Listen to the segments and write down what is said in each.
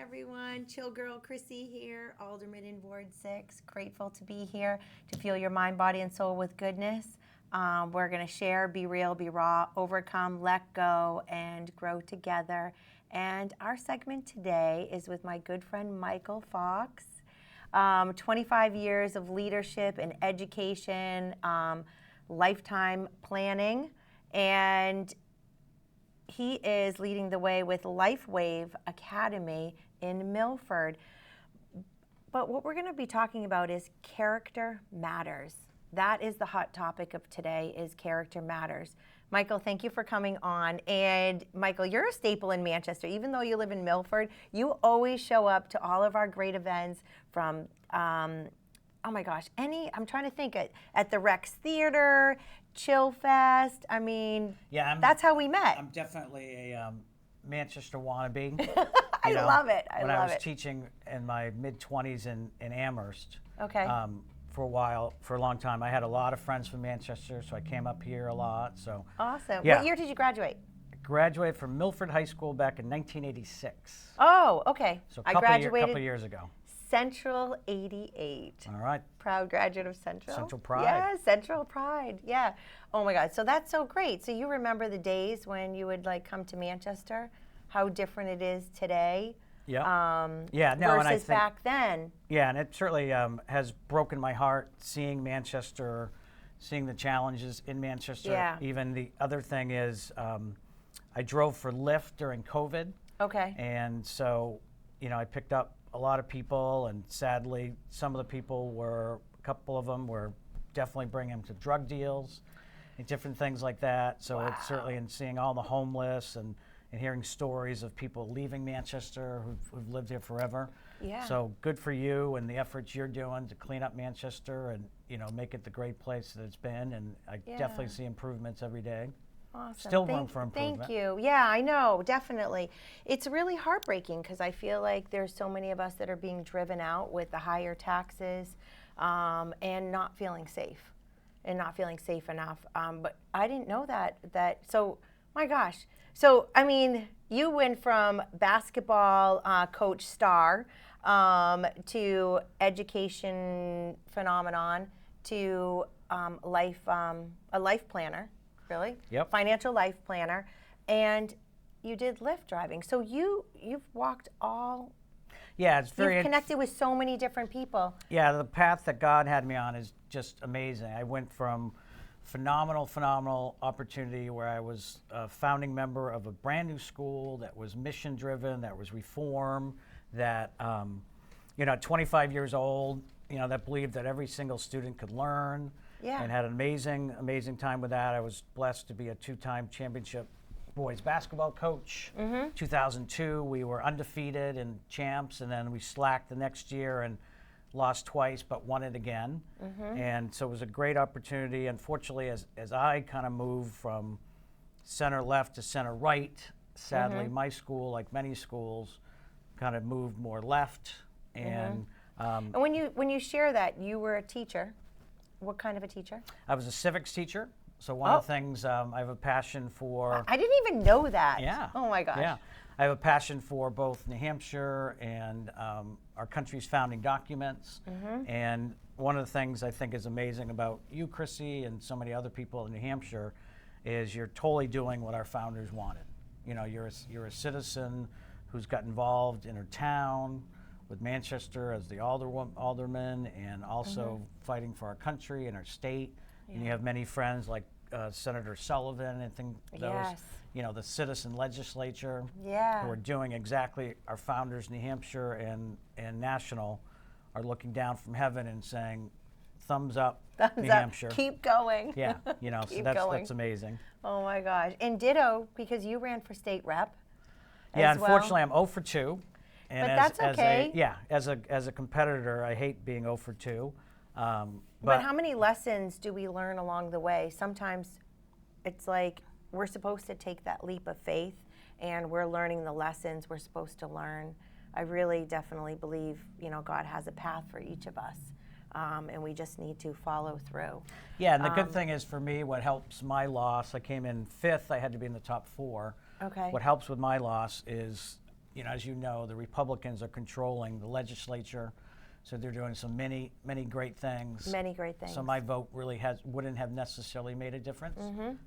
everyone. Chill Girl Chrissy here, Alderman in Ward 6. Grateful to be here to fuel your mind, body, and soul with goodness. We're going to share, be real, be raw, overcome, let go, and grow together. And our segment today is with my good friend Michael Facques. 25 years of leadership and education, lifetime planning, and he is leading the way with Lifewise Academy in Milford. But what we're going to be talking about is character matters. That is the hot topic of today, is character matters. Michael, thank you for coming on. And Michael, you're a staple in Manchester. Even though you live in Milford, you always show up to all of our great events from, oh my gosh, I'm trying to think, at the Rex Theater, Chill Fest. I mean, yeah, that's how we met. I'm definitely a Manchester wannabe. I love it. When I was teaching in my mid-20s in Amherst, okay. For a long time, I had a lot of friends from Manchester, so I came up here a lot. So awesome. Yeah. What year did you graduate? I graduated from Milford High School back in 1986. Oh, okay. So I graduated couple years ago. Central 88. All right. Proud graduate of Central. Central Pride. Yeah, Central Pride. Yeah. Oh my God. So that's so great. So you remember the days when you would come to Manchester, how different it is today. Yeah. Versus back then. Yeah, and it certainly has broken my heart seeing Manchester, seeing the challenges in Manchester. Yeah. Even the other thing is, I drove for Lyft during COVID. Okay. And so, I picked up a lot of people, and sadly, a couple of them were definitely bringing them to drug deals and different things like that. So It's certainly in seeing all the homeless and hearing stories of people leaving Manchester who've lived here forever. Yeah. So good for you and the efforts you're doing to clean up Manchester and make it the great place that it's been. And I definitely see improvements every day. Awesome. Still room for improvement. Thank you. Yeah, I know, definitely. It's really heartbreaking because I feel like there's so many of us that are being driven out with the higher taxes and not feeling safe enough. But I didn't know that. So, my gosh. So, I mean, you went from basketball coach star to education phenomenon to a life planner. Really? Yep. Financial life planner, and you did Lyft driving. So you've walked all. Yeah, it's very. You've connected with so many different people. Yeah, the path that God had me on is just amazing. I went from phenomenal opportunity where I was a founding member of a brand new school that was mission driven, that was reform, that 25 years old, that believed that every single student could learn. Yeah. And had an amazing time with that. I was blessed to be a 2-time championship boys basketball coach. 2002, we were undefeated and champs, and then we slacked the next year and lost twice, but won it again. And so it was a great opportunity. Unfortunately, as I kind of moved from center left to center right, sadly, my school, like many schools, kind of moved more left. And and when you share that, you were a teacher. What kind of a teacher? I was a civics teacher. So one of the things I have a passion for. I didn't even know that. Yeah. Oh my gosh. Yeah. I have a passion for both New Hampshire and our country's founding documents. And one of the things I think is amazing about you, Chrissy, and so many other people in New Hampshire is you're totally doing what our founders wanted. You're a citizen who's got involved in her town, with Manchester as the alderman, and also fighting for our country and our state. Yeah. And you have many friends like Senator Sullivan and those, the citizen legislature, who are doing exactly our founders, New Hampshire and national, are looking down from heaven and saying, thumbs up, New Hampshire. Keep going. Yeah, so that's amazing. Oh my gosh. And ditto, because you ran for state rep. Yeah, unfortunately, I'm 0 for 2. And but that's okay. As a competitor, I hate being 0 for 2. But how many lessons do we learn along the way? Sometimes it's like we're supposed to take that leap of faith, and we're learning the lessons we're supposed to learn. I really definitely believe, God has a path for each of us, and we just need to follow through. Yeah, and the good thing is for me, what helps my loss, I came in 5th, I had to be in the top 4. Okay. What helps with my loss is as you know, the Republicans are controlling the legislature, so they're doing some many great things. Many great things. So my vote really wouldn't have necessarily made a difference.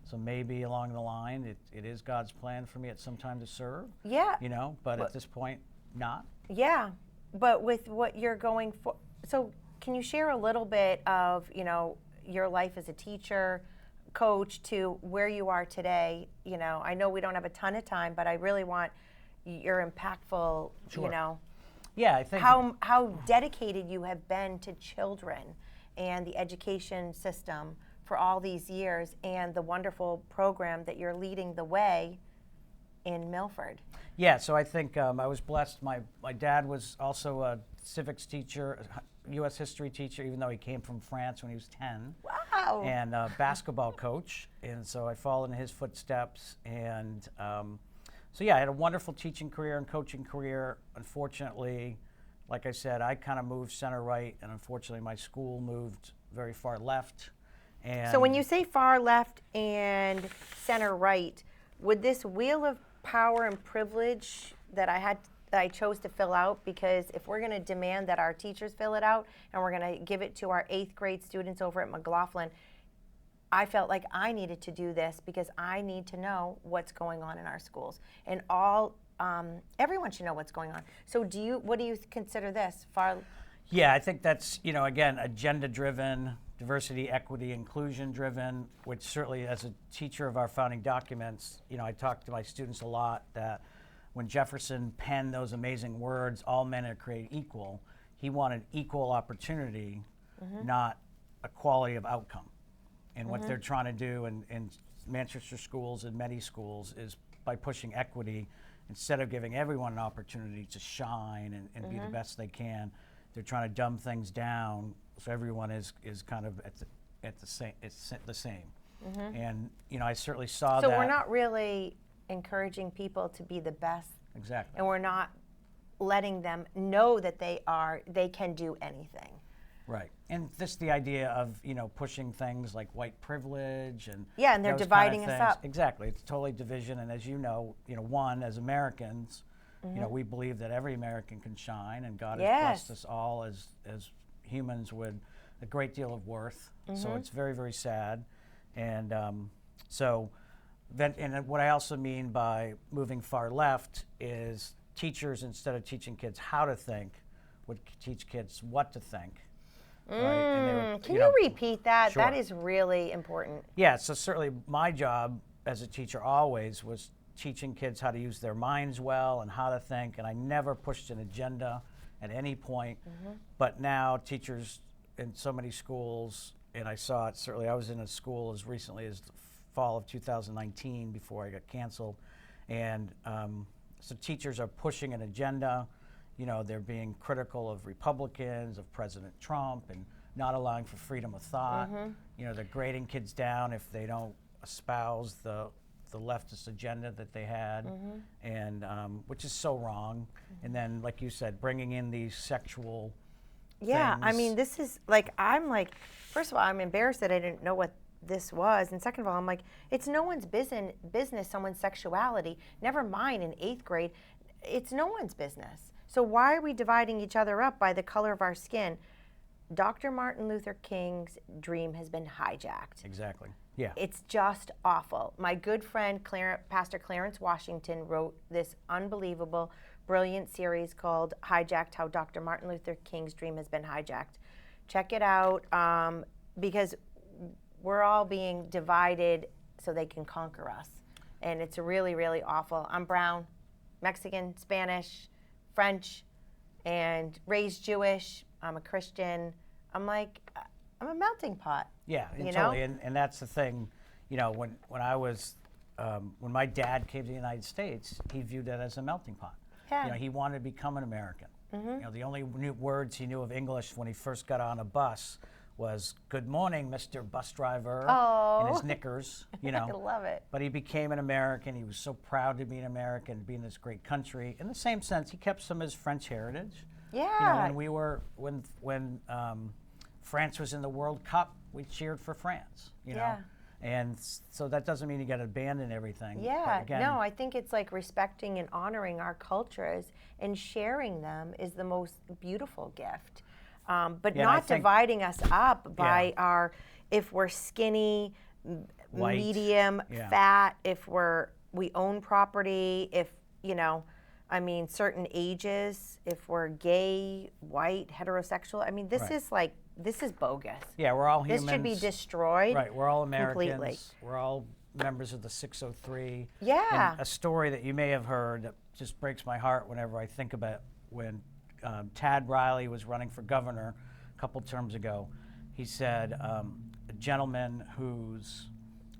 So maybe along the line, it is God's plan for me at some time to serve. Yeah. But at this point, not. Yeah, but with what you're going for, so can you share a little bit of, your life as a teacher, coach, to where you are today? I know we don't have a ton of time, but I really want your impactful, Sure. Yeah, I think how dedicated you have been to children and the education system for all these years, and the wonderful program that you're leading the way in Milford. Yeah, so I think I was blessed. My dad was also a civics teacher, a U.S. history teacher, even though he came from France when he was 10. Wow. And a basketball coach. And so I followed in his footsteps. And so yeah, I had a wonderful teaching career and coaching career. Unfortunately, like I said, I kind of moved center right, and unfortunately my school moved very far left. And So when you say far left and center right, would this wheel of power and privilege that I chose to fill out, because if we're going to demand that our teachers fill it out and we're going to give it to our 8th grade students over at McLaughlin, I felt like I needed to do this because I need to know what's going on in our schools, and everyone should know what's going on. So what do you consider this? Yeah, I think that's, again, agenda-driven, diversity, equity, inclusion-driven, which certainly as a teacher of our founding documents, I talk to my students a lot that when Jefferson penned those amazing words, all men are created equal, he wanted equal opportunity, not equality of outcome. And what they're trying to do in Manchester schools and many schools is by pushing equity, instead of giving everyone an opportunity to shine and be the best they can, they're trying to dumb things down so everyone is kind of at the same. It's the same. And I certainly saw that. So we're not really encouraging people to be the best. Exactly. And we're not letting them know that they can do anything. Right. And just the idea of, pushing things like white privilege and and they're those dividing kind of us things. up. Exactly. It's totally division. And as you know, one, as Americans, we believe that every American can shine, and God has blessed us all as humans with a great deal of worth. So it's very, very sad. And and what I also mean by moving far left is teachers, instead of teaching kids how to think, would teach kids what to think. Right? And they would, Can you repeat that? Sure. That is really important. Yeah, so certainly my job as a teacher always was teaching kids how to use their minds well and how to think, and I never pushed an agenda at any point. But now teachers in so many schools, and I saw it, certainly I was in a school as recently as the fall of 2019 before I got canceled, and so teachers are pushing an agenda. They're being critical of Republicans, of President Trump, and not allowing for freedom of thought. They're grading kids down if they don't espouse the leftist agenda that they had, and which is so wrong. And then, like you said, bringing in these sexual things. I mean, this is first of all, I'm embarrassed that I didn't know what this was, and second of all, I'm like, it's no one's business someone's sexuality. Never mind in 8th grade, it's no one's business. So why are we dividing each other up by the color of our skin? Dr. Martin Luther King's dream has been hijacked. Exactly. Yeah. It's just awful. My good friend Pastor Clarence Washington wrote this unbelievable, brilliant series called Hijacked: How Dr. Martin Luther King's Dream Has Been Hijacked. Check it out, because we're all being divided so they can conquer us. And it's really, really awful. I'm brown, Mexican, Spanish, French, and raised Jewish. I'm a Christian. I'm a melting pot. Yeah, totally. And that's the thing, when my dad came to the United States, he viewed that as a melting pot. Yeah. He wanted to become an American. The only words he knew of English when he first got on a bus was "Good morning, Mr. Bus Driver," in his knickers. I love it. But he became an American. He was so proud to be an American, to be in this great country. In the same sense, he kept some of his French heritage. Yeah. When France was in the World Cup, we cheered for France. And so that doesn't mean you got to abandon everything. But Yeah, again, no, I think it's like respecting and honoring our cultures and sharing them is the most beautiful gift. But Yeah, and I not think- dividing us up by Yeah. our, if we're skinny, White, medium, yeah. fat, if we own property, if, I mean, certain ages, if we're gay, white, heterosexual. I mean, this Right. is this is bogus. Yeah, we're all This humans. should be destroyed. Right, we're all Americans. completely. We're all members of the 603. Yeah. And a story that you may have heard that just breaks my heart whenever I think about when Tad Riley was running for governor a couple terms ago. He said a gentleman whose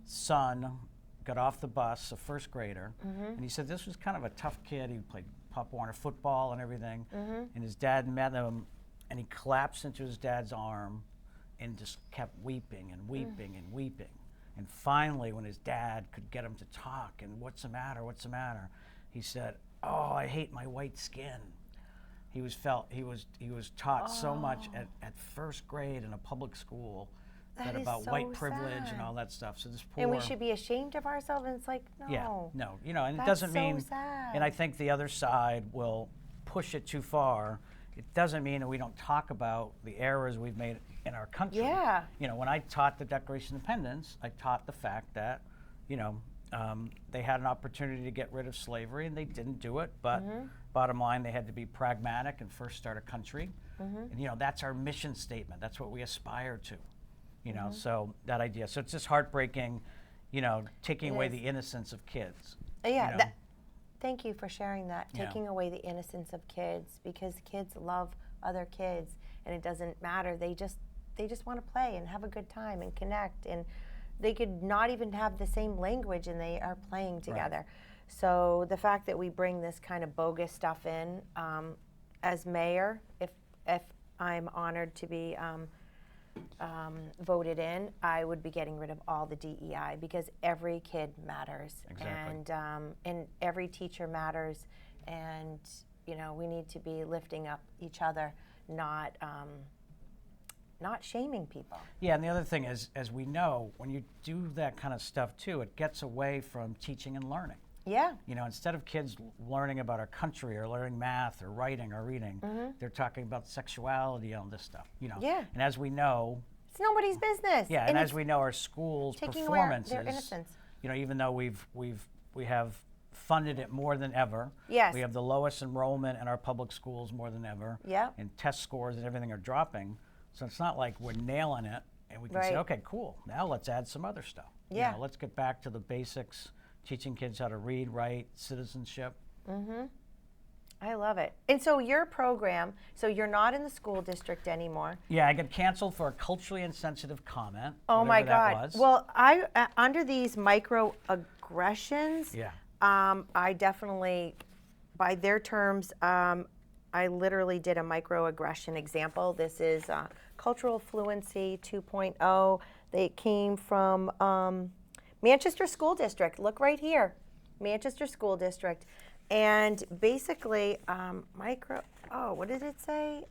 son got off the bus, a first grader, and he said this was kind of a tough kid. He played Pop Warner football and everything, and his dad met him, and he collapsed into his dad's arm and just kept weeping and weeping and weeping. And finally, when his dad could get him to talk, and what's the matter, he said, "Oh, I hate my white skin." He was taught so much at first grade in a public school That is about so white privilege sad. and all that stuff. So this poor, And we should be ashamed of ourselves, and it's like, no. yeah, no, and it That's doesn't so mean, sad. and I think the other side will push it too far. It doesn't mean that we don't talk about the errors we've made in our country. Yeah. When I taught the Declaration of Independence, I taught the fact that, they had an opportunity to get rid of slavery and they didn't do it. But bottom line, they had to be pragmatic and first start a country. And that's our mission statement. That's what we aspire to. So that idea. So it's just heartbreaking, taking It away is. the innocence of kids. Yeah, know? thank you for sharing that, Yeah. taking away the innocence of kids, because kids love other kids, and it doesn't matter. They just want to play and have a good time and connect, and they could not even have the same language, and they are playing together. So the fact that we bring this kind of bogus stuff in, as mayor, if I'm honored to be voted in, I would be getting rid of all the DEI, because every kid matters. Exactly. And every teacher matters, and we need to be lifting up each other, not shaming people. Yeah, and the other thing is, as we know, when you do that kind of stuff too, it gets away from teaching and learning. Yeah. Instead of kids learning about our country or learning math or writing or reading, they're talking about sexuality and all this stuff. Yeah. And as we know, It's nobody's business. yeah, and as it's we know, our schools' taking away performances, their innocence. Even though we have funded it more than ever. Yes. We have the lowest enrollment in our public schools more than ever. Yeah. And test scores and everything are dropping. So it's not like we're nailing it and we can say, Right. okay, cool, now let's add some other stuff. Yeah. Let's get back to the basics, teaching kids how to read, write, citizenship. I love it. And so your program, so you're not in the school district anymore. Yeah, I got canceled for a culturally insensitive comment. Oh my whatever that God. was. Well, under these microaggressions, Yeah. I definitely, by their terms, I literally did a microaggression example. This is Cultural Fluency 2.0. They came from Manchester School District. Look right here, Manchester School District. And basically, what did it say?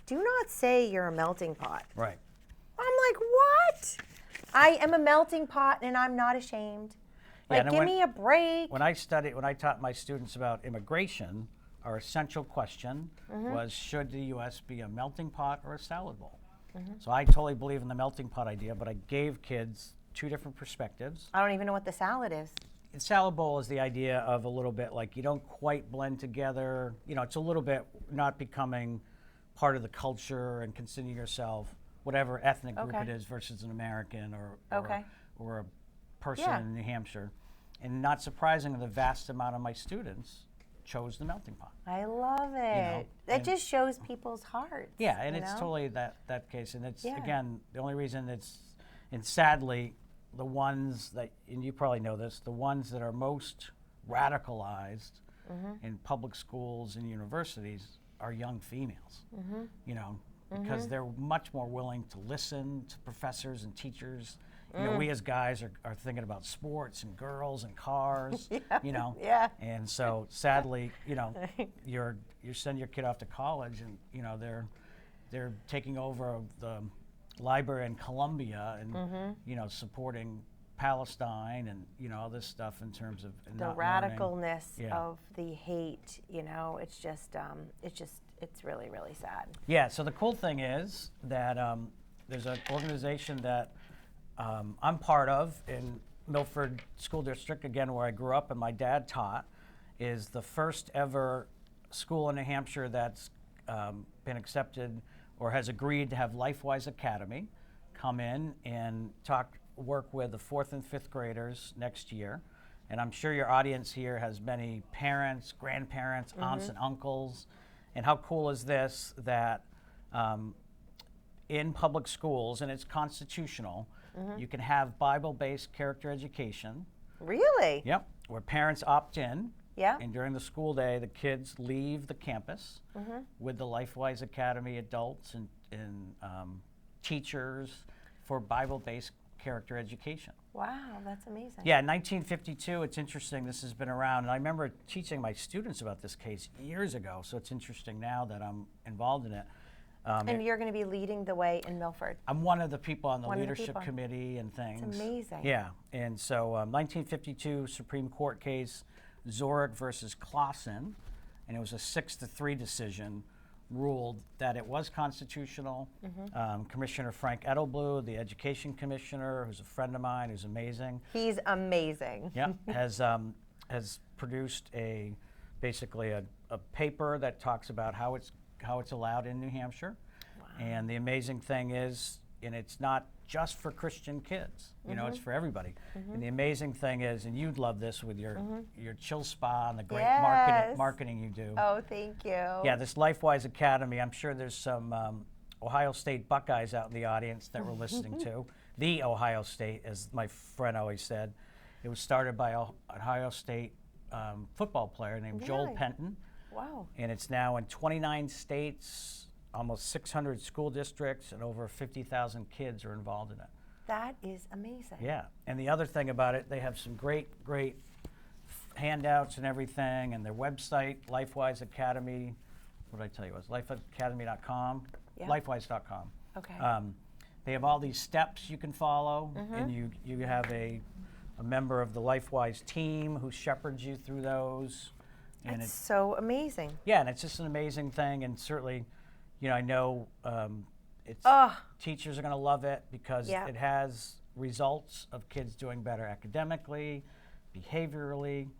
Do not say you're a melting pot. Right. I'm like, what? I am a melting pot and I'm not ashamed. Yeah, Like, and give when- me a break. When I taught my students about immigration, our essential question was, should the U.S. be a melting pot or a salad bowl? So I totally believe in the melting pot idea, but I gave kids two different perspectives. I don't even know what the salad is. The salad bowl is the idea of a little bit like you don't quite blend together. It's a little bit not becoming part of the culture and considering yourself whatever ethnic group Okay. it is versus an American or a person Yeah. in New Hampshire. And not surprisingly, the vast amount of my students chose the melting pot. I love it. know, That and- just shows people's hearts. Yeah, and you it's know? totally that case. And it's, Yeah. again, the only reason and sadly, the ones that, and you probably know this, the ones that are most radicalized in public schools and universities are young females, because they're much more willing to listen to professors and teachers. We as guys are thinking about sports and girls and cars, Yeah. And so sadly, you send your kid off to college and, they're taking over the library in Colombia and, you know, supporting Palestine and, you know, all this stuff in terms of The not learning. radicalness Yeah. of the hate, you know, it's really, really sad. Yeah, so the cool thing is that there's an organization that I'm part of in Milford School District, again, where I grew up and my dad taught, is the first ever school in New Hampshire that's been accepted or has agreed to have Lifewise Academy come in and work with the 4th and 5th graders next year. And I'm sure your audience here has many parents, grandparents, aunts and uncles. And how cool is this that in public schools, and it's constitutional, you can have Bible-based character education. Really? Yep, where parents opt in. Yeah. And during the school day, the kids leave the campus with the Lifewise Academy adults and teachers for Bible-based character education. Wow, that's amazing. Yeah, in 1952, it's interesting, this has been around, and I remember teaching my students about this case years ago, so it's interesting now that I'm involved in it. And you're going to be leading the way in Milford. I'm one of the people on the One of the leadership people. committee and things. It's amazing. Yeah, and so 1952 Supreme Court case, Zurich versus Clausen, and it was a 6-3 decision, ruled that it was constitutional. Commissioner Frank Edelblue, the education commissioner, who's a friend of mine, who's amazing. He's amazing. Yeah, has produced basically a paper that talks about how it's allowed in New Hampshire. Wow. And the amazing thing is, and it's not just for Christian kids, you know, it's for everybody. And the amazing thing is, and you'd love this with your chill spa and the great Yes. marketing you do. Oh, thank you. Yeah, this Lifewise Academy, I'm sure there's some Ohio State Buckeyes out in the audience that we're listening to. The Ohio State, as my friend always said. It was started by an Ohio State football player named Joel Really? Penton. Wow. And it's now in 29 states, almost 600 school districts, and over 50,000 kids are involved in it. That is amazing. Yeah, and the other thing about it, they have some great handouts and everything, and their website, Lifewise Academy, what did I tell you, it was lifeacademy.com, Yeah. lifewise.com. Okay. They have all these steps you can follow, and you have a member of the Lifewise team who shepherds you through those. And It's so amazing. yeah, and it's just an amazing thing, and certainly, you know, I know it's teachers are going to love it because Yeah. it has results of kids doing better academically, behaviorally,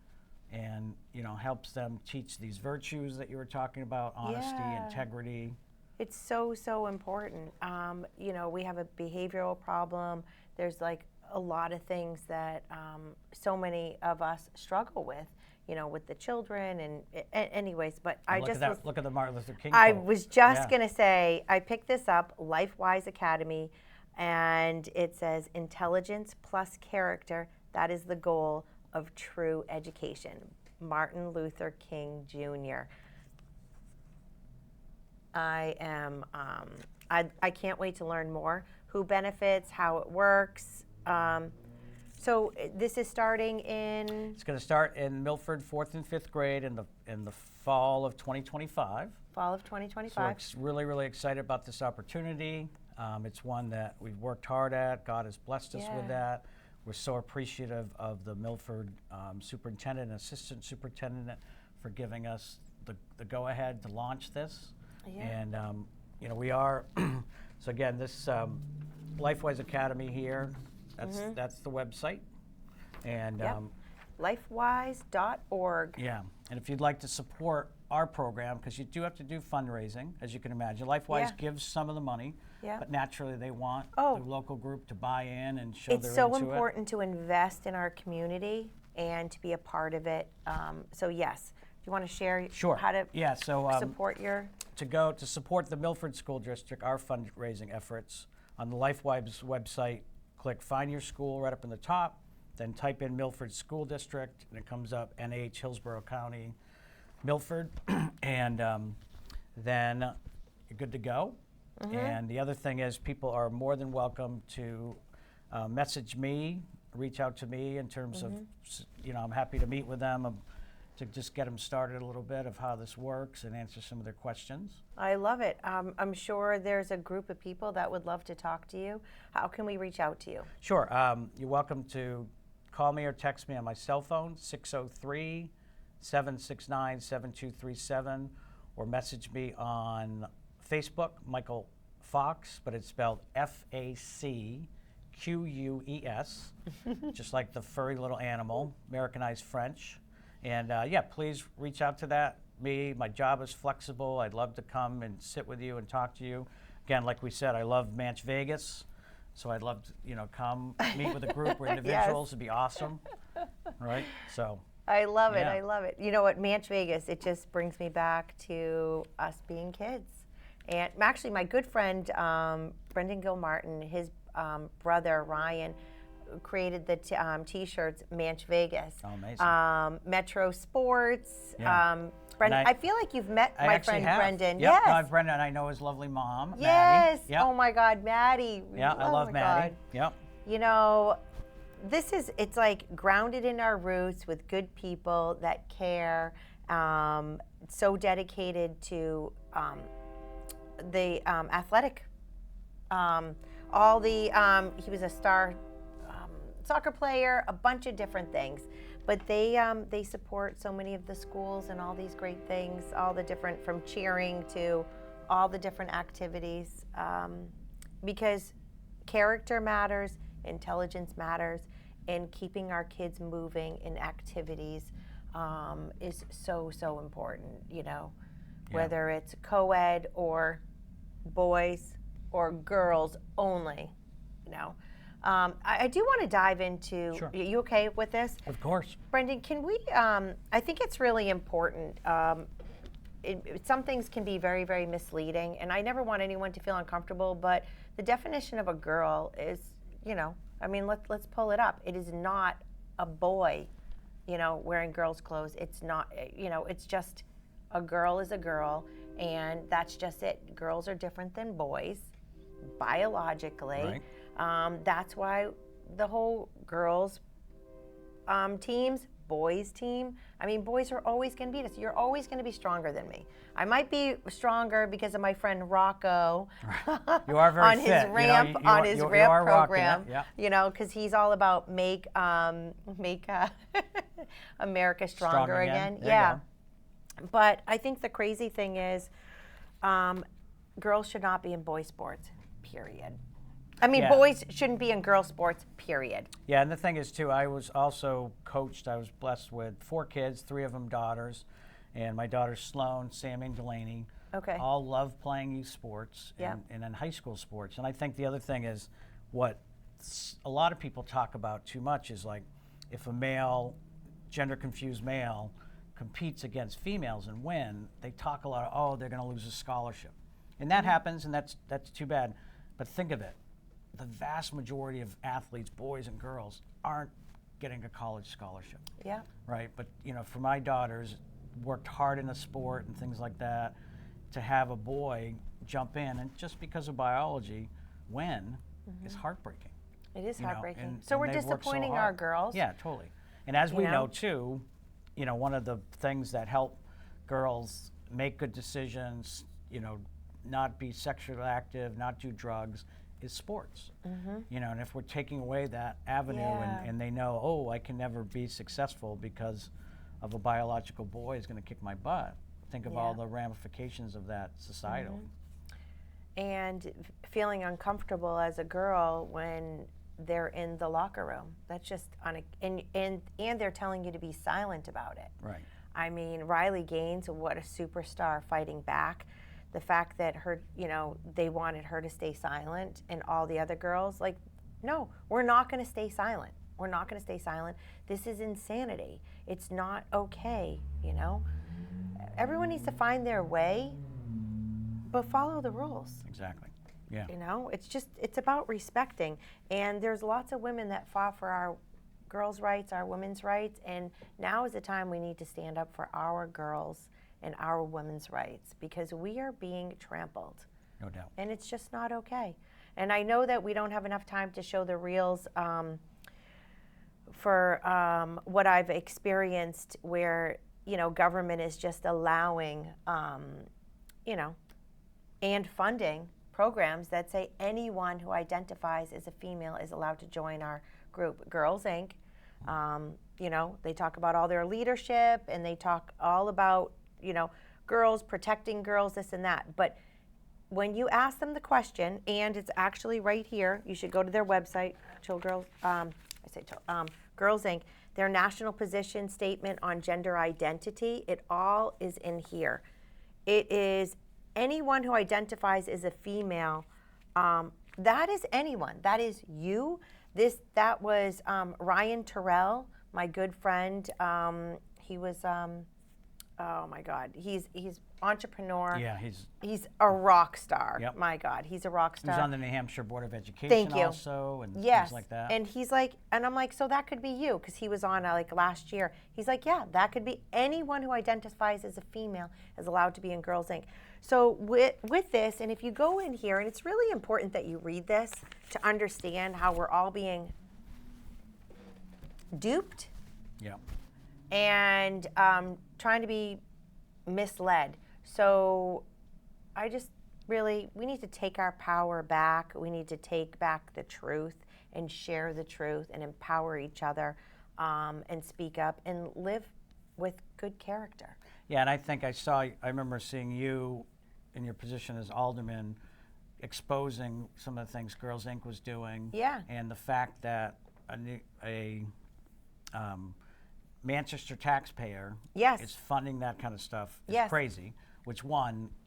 and, you know, helps them teach these virtues that you were talking about, honesty, Yeah. integrity. It's so, so important. You know, we have a behavioral problem. There's like a lot of things that so many of us struggle with, you know, with the children and anyways, but I Look just at that, look at the Martin Luther King I quote. was just Yeah. going to say, I picked this up, Lifewise Academy, and it says intelligence plus character, that is the goal of true education. Martin Luther King Jr. I can't wait to learn more. Who benefits, how it works. So this is starting in It's going to start in Milford, 4th and 5th grade in the fall of 2025. fall of So we're 2025. really, really excited about this opportunity. It's one that we've worked hard at. God has blessed us with Yeah. that. We're so appreciative of the Milford superintendent and assistant superintendent for giving us the go-ahead to launch this. Yeah. And, you know, we are, so again, this Lifewise Academy here, that's the website. And Yep. Lifewise.org. yeah, and if you'd like to support our program, because you do have to do fundraising, as you can imagine. Lifewise Yeah. gives some of the money, Yeah. but naturally they want Oh. the local group to buy in and show It's they're so into important to invest in our community and to be a part of it. So yes, do you want to share it. Sure. how to Yeah, so support your? to support the Milford School District, our fundraising efforts, on the Lifewise website, click Find Your School right up in the top, then type in Milford School District, and it comes up NH, Hillsborough County, Milford, and then you're good to go. And the other thing is, people are more than welcome to message me, reach out to me in terms of, you know, I'm happy to meet with them. to just get them started a little bit of how this works and answer some of their questions. I love it. I'm sure there's a group of people that would love to talk to you. How can we reach out to you? Sure. You're welcome to call me or text me on my cell phone, 603-769-7237, or message me on Facebook, Michael Facques, but it's spelled Facques, just like the furry little animal, Americanized French. And yeah, please reach out to me. My job is flexible. I'd love to come and sit with you and talk to you. Again, like we said, I love Manch Vegas, so I'd love to, come meet with a group or individuals. It'd be awesome, right? So. I love it. Yeah. I love it. You know what, Manch Vegas, it just brings me back to us being kids. And actually, my good friend, Brendan Gilmartin, his brother, Ryan, created the T-shirts, Manch Vegas. Oh, amazing. Metro Sports. Yeah. Brendan, I feel like you've met my friend Brendan. Yep. Yes. No, Brendan, I know his lovely mom, Yes. Maddie. Yep. Oh my God, Maddie. Yeah, I love Maddie. God. Yep. It's like grounded in our roots with good people that care, so dedicated to the athletic. He was a star soccer player, a bunch of different things. But they support so many of the schools and all these great things, all the different, from cheering to all the different activities, because character matters, intelligence matters, and keeping our kids moving in activities is so, so important, whether it's co-ed or boys or girls only, I do want to dive into, Sure. Are you okay with this? Of course. Brendan, can we, I think it's really important. Some things can be very, very misleading, and I never want anyone to feel uncomfortable, but the definition of a girl is, let's pull it up. It is not a boy, wearing girls' clothes. It's not, it's just a girl is a girl, and that's just it. Girls are different than boys, biologically. Right. That's why the whole girls teams, boys team. Boys are always going to beat us. You're always going to be stronger than me. I might be stronger because of my friend Rocco. You are very on fit. his ramp, on his ramp program. Yeah. Because he's all about make America stronger again. Yeah. But I think the crazy thing is, girls should not be in boy sports. Period. Yeah. Boys shouldn't be in girl sports, period. Yeah, and the thing is, too, I was also coached. I was blessed with 4 kids, 3 of them daughters. And my daughters, Sloan, Sammy, and Delaney, all love playing youth sports and in high school sports. And I think the other thing is what a lot of people talk about too much is, like, if a male, gender-confused male, competes against females and win, they talk a lot of, they're going to lose a scholarship. And that happens, and that's too bad. But think of it. The vast majority of athletes, boys and girls, aren't getting a college scholarship. Yeah. Right? But, for my daughters, worked hard in the sport and things like that, to have a boy jump in and just because of biology win is heartbreaking. It is heartbreaking. So we're they've worked so disappointing hard. our girls. Yeah, totally. And as we know, too, one of the things that help girls make good decisions, not be sexually active, not do drugs, is sports. And if we're taking away that avenue and they know, I can never be successful because of a biological boy is going to kick my butt, think of all the ramifications of that societally. And feeling uncomfortable as a girl when they're in the locker room. That's just, and they're telling you to be silent about it. Right. Riley Gaines, what a superstar, fighting back. The fact that her, they wanted her to stay silent, and all the other girls, like, no, we're not going to stay silent. We're not going to stay silent. This is insanity. It's not okay, Everyone needs to find their way, but follow the rules. Exactly. Yeah. It's about respecting. And there's lots of women that fought for our girls' rights, our women's rights, and now is the time we need to stand up for our girls and our women's rights, because we are being trampled. No doubt. And it's just not okay. And I know that we don't have enough time to show the reels for what I've experienced, where government is just allowing, and funding programs that say anyone who identifies as a female is allowed to join our group. Girls Inc., they talk about all their leadership, and they talk all about, girls, protecting girls, this and that. But when you ask them the question, and it's actually right here, you should go to their website, Girls Inc., their national position statement on gender identity, it all is in here. It is anyone who identifies as a female. That is anyone. That is you. That was Ryan Terrell, my good friend. He was, oh my God, he's entrepreneur. Yeah, he's a rock star. Yep. My God, he's a rock star. He's on the New Hampshire Board of Education Thank you. also, and Yes. things like that. And he's like, and I'm like, so that could be you, because he was on last year. He's like, yeah, that could be anyone who identifies as a female is allowed to be in Girls Inc. So with this, and if you go in here, and it's really important that you read this to understand how we're all being duped. Yeah. And trying to be misled. So I just we need to take our power back. We need to take back the truth and share the truth and empower each other and speak up and live with good character. Yeah, and I remember seeing you in your position as alderman exposing some of the things Girls Inc. was doing. Yeah. And the fact that a Manchester taxpayer Yes. is funding that kind of stuff is Yes. crazy, which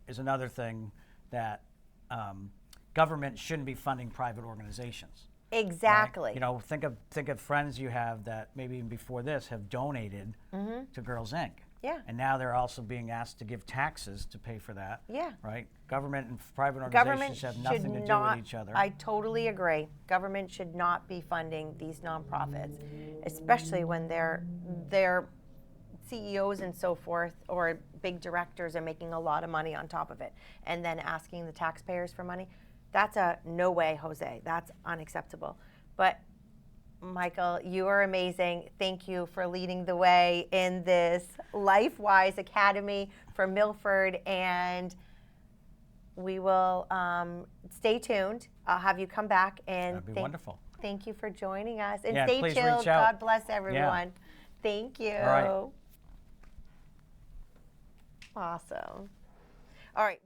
is another thing that government shouldn't be funding private organizations. Exactly. Right? Think of friends you have that maybe even before this have donated to Girls Inc. Yeah. And now they're also being asked to give taxes to pay for that. Yeah. Right? Government and private Government organizations have nothing to should do not, with each other. I totally agree. Government should not be funding these nonprofits, especially when their CEOs and so forth or big directors are making a lot of money on top of it and then asking the taxpayers for money. That's a no way, Jose. That's unacceptable. But Michael, you are amazing. Thank you for leading the way in this Lifewise Academy for Milford, and we will stay tuned. I'll have you come back, and That'd be wonderful. Thank you for joining us. And Yeah, stay please chilled. reach out. God bless everyone. Thank you. All right. Awesome. All right.